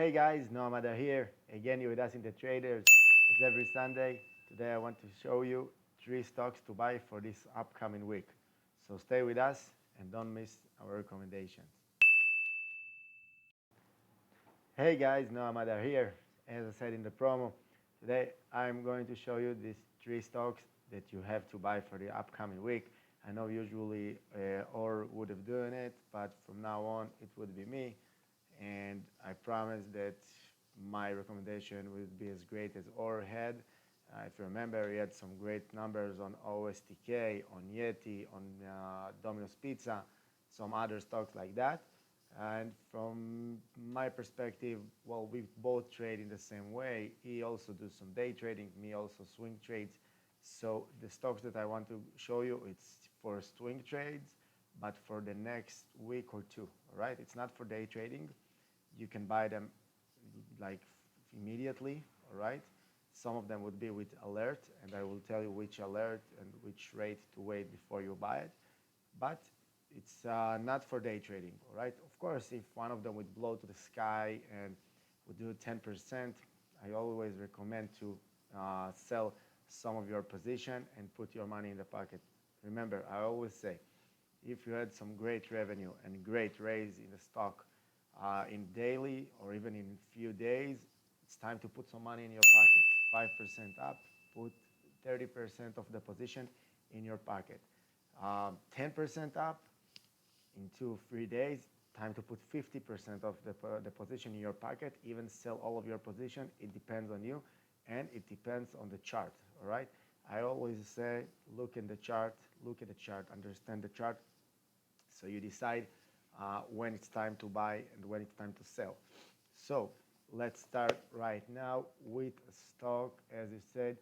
Hey guys, Noamada here. Again, you're with us in the traders. It's every Sunday. Today I want to show you 3 stocks to buy for this upcoming week. So stay with us and don't miss our recommendations. Hey guys, Noamada here. As I said in the promo, today I'm going to show you these 3 stocks that you have to buy for the upcoming week. I know usually Or would have done it, but from now on it would be me. And I promise that my recommendation will be as great as Or had. If you remember, he had some great numbers on OSTK, on Yeti, on Domino's Pizza, some other stocks like that. And from my perspective, well, we both trade in the same way. He also does some day trading, me also swing trades. So the stocks that I want to show you, it's for swing trades, but for the next week or two, all right? It's not for day trading. You can buy them like immediately, all right? Some of them would be with alert, and I will tell you which alert and which rate to wait before you buy it. But it's not for day trading, all right? Of course, if one of them would blow to the sky and would do 10%, I always recommend to sell some of your position and put your money in the pocket. Remember, I always say, if you had some great revenue and great raise in the stock in daily or even in few days, it's time to put some money in your pocket. 5% up, put 30% of the position in your pocket. 10% up in 2 3 days, time to put 50% of the position in your pocket. Even sell all of your position. It depends on you, and it depends on the chart. All right. I always say, look at the chart, understand the chart, so you decide when it's time to buy and when it's time to sell. So let's start right now with a stock, as you said,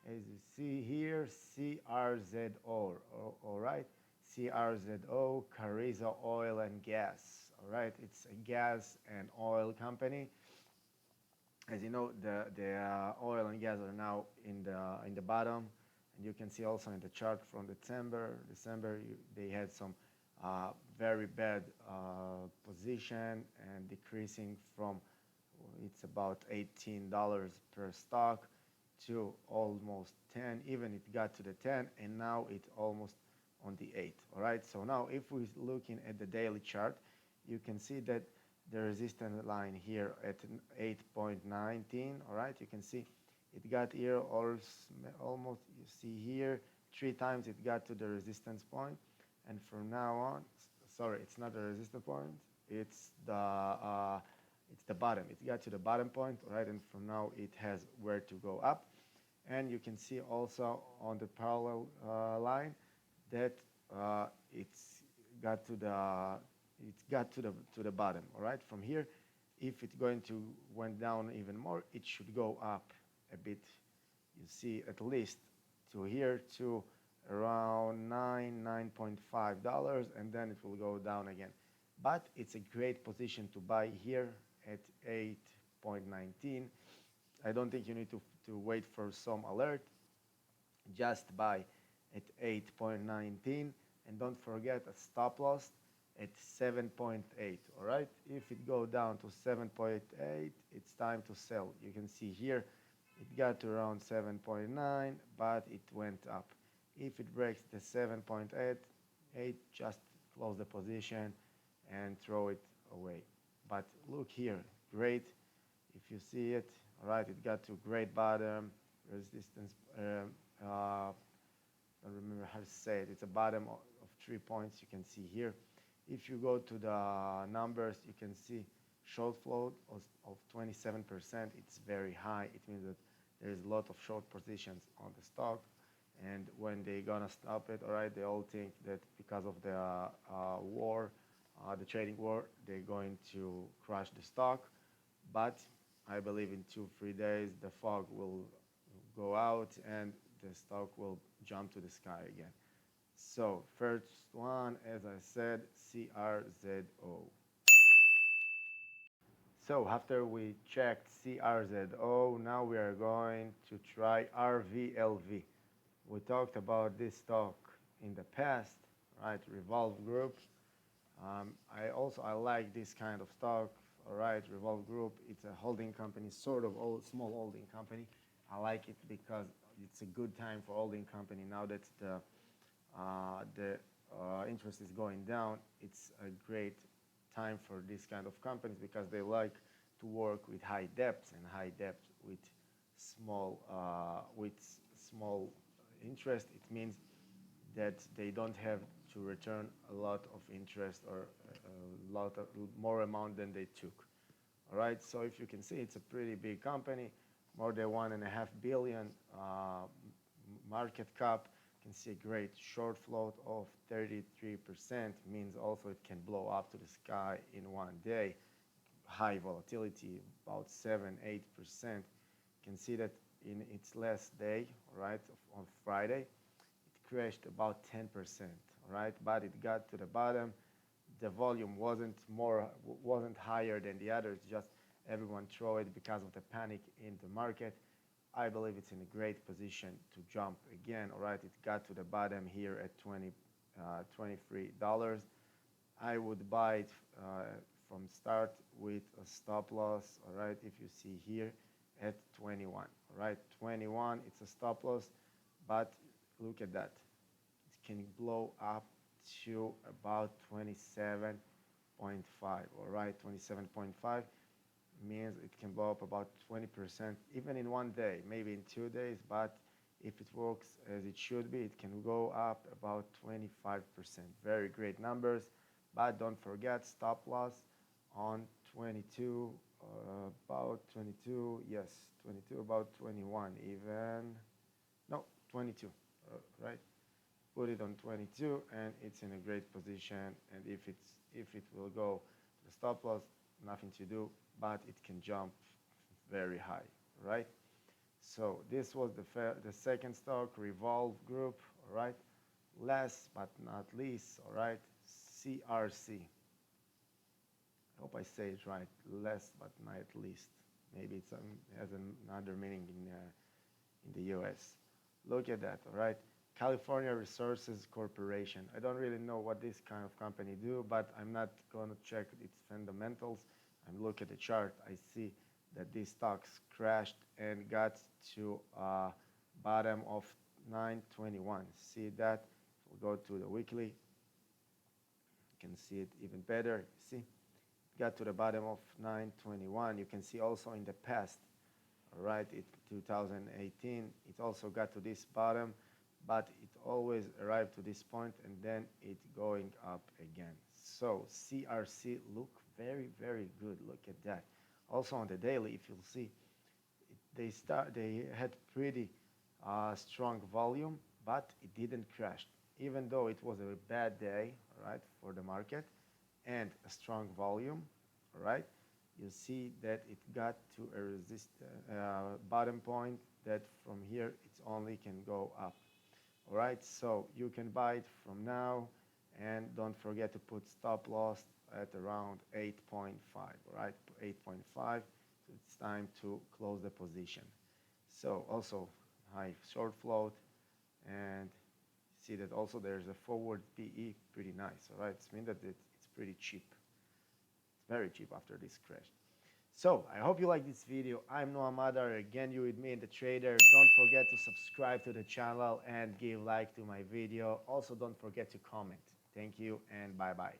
as you see here, CRZO. All right, CRZO, Carrizo Oil and Gas. All right, it's a gas and oil company. As you know, the oil and gas are now in the bottom, and you can see also in the chart from December, they had some very bad position and decreasing from, it's about $18 per stock to almost 10. Even it got to the 10, and now it's almost on the 8. All right, so now if we're looking at the daily chart, you can see that the resistance line here at 8.19. All right, you can see it got here almost, you see here 3 times it got to the resistance point, and from now on, sorry, it's not the resistance point, it's the bottom. It got to the bottom point, right? And from now it has where to go up. And you can see also on the parallel line that it's got to the bottom. All right. From here, if it's going to went down even more, it should go up a bit. You see, at least to here to around $9.5, and then it will go down again. But it's a great position to buy here at 8.19. I don't think you need to wait for some alert. Just buy at 8.19, and don't forget a stop loss at 7.8. All right, if it go down to 7.8, it's time to sell. You can see here it got to around 7.9, but it went up. If it breaks the 7.8, just close the position and throw it away. But look here, great. If you see it, all right, it got to great bottom resistance. I don't remember how to say it. It's a bottom of 3 points. You can see here. If you go to the numbers, you can see short float of 27%. It's very high. It means that there is a lot of short positions on the stock. And when they're gonna stop it, all right, they all think that because of the war, the trading war, they're going to crash the stock. But I believe in 2 3 days the fog will go out and the stock will jump to the sky again. So first one, as I said, CRZO. So after we checked CRZO, now we are going to try RVLV. We talked about this stock in the past, right? Revolve Group. I like this kind of stock. All right, Revolve Group. It's a holding company, sort of old, small holding company. I like it because it's a good time for holding company now that the interest is going down. It's a great time for these kind of companies because they like to work with high debts and high debt with small interest. It means that they don't have to return a lot of interest or a lot of more amount than they took. All right, so if you can see, it's a pretty big company, more than 1.5 billion market cap. You can see a great short float of 33%, means also it can blow up to the sky in one day. High volatility, about 7-8%. You can see that in its last day, right, on Friday, it crashed about 10%, right, but it got to the bottom. The volume wasn't higher than the others, just everyone threw it because of the panic in the market. I believe it's in a great position to jump again. All right, it got to the bottom here at $23. I would buy it from start with a stop loss. All right, if you see here at 21. All right, 21, it's a stop loss, but look at that. It can blow up to about 27.5. All right, 27.5 means it can blow up about 20% even in one day, maybe in 2 days, but if it works as it should be, it can go up about 25%. Very great numbers, but don't forget stop loss on 22, about 22, yes, 22, about 21 even, no, 22, right? Put it on 22 and it's in a great position, and if it will go to the stop loss, nothing to do, but it can jump very high, right? So this was the second stock, Revolve Group. All right, last but not least, all right, CRC. I hope I say it right, last but not least. Maybe it has another meaning in the US. Look at that, all right, California Resources Corporation. I don't really know what this kind of company do, but I'm not going to check its fundamentals. I'm looking at the chart. I see that these stocks crashed and got to bottom of 921. See that? We'll go to the weekly. You can see it even better. See, got to the bottom of 921. You can see also in the past, all right, 2018, it also got to this bottom, but it always arrived to this point and then it going up again. So CRC look very, very good. Look at that. Also on the daily, if you'll see, they had pretty strong volume, but it didn't crash, even though it was a bad day, right, for the market and a strong volume, right? You see that it got to a bottom point that from here it only can go up. All right, so you can buy it from now, and don't forget to put stop loss at around 8.5. All right, 8.5. So it's time to close the position. So also high short float, and see that also there's a forward PE, pretty nice. All right, it means that it's pretty cheap. It's very cheap after this crash. So I hope you like this video. I'm Noah Madar, again you with me in the trader. Don't forget to subscribe to the channel and give like to my video. Also don't forget to comment. Thank you and bye bye.